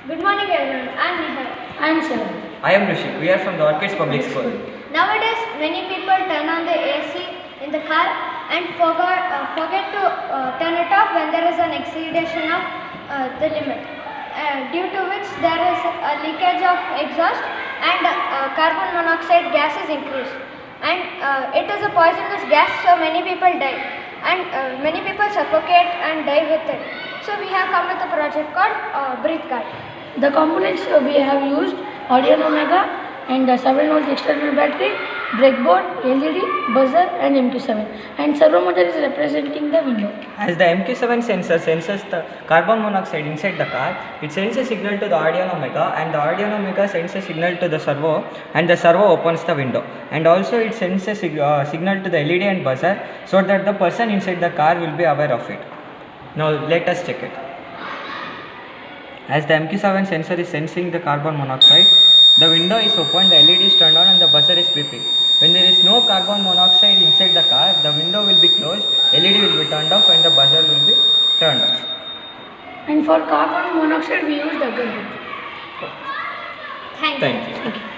Good morning everyone, I am Nihal. I am Seven. I am Rishik. We are from the Orchids Public School. Nowadays, many people turn on the AC in the car and forget to turn it off when there is an exceedation of the limit, due to which there is a leakage of exhaust and carbon monoxide gas is increased. And it is a poisonous gas, so many people die. And many people suffocate and die with it. So we have come with a project called Breathe Guard. The components we have used Audio Omega and the 7-volt external battery, breakboard, LED, buzzer and MQ7, and servo motor is representing the window. As the MQ7 sensor senses the carbon monoxide inside the car, it sends a signal to the Arduino Omega, and the Arduino Omega sends a signal to the servo, and the servo opens the window. And also it sends a signal to the LED and buzzer, so that the person inside the car will be aware of it. Now let us check it. As the MQ7 sensor is sensing the carbon monoxide, the window is opened, the LED is turned on and the buzzer is beeping. When there is no carbon monoxide inside the car, the window will be closed, LED will be turned off and the buzzer will be turned off. And for carbon monoxide we used agarbatti. Thank you. Thank you. Thank you.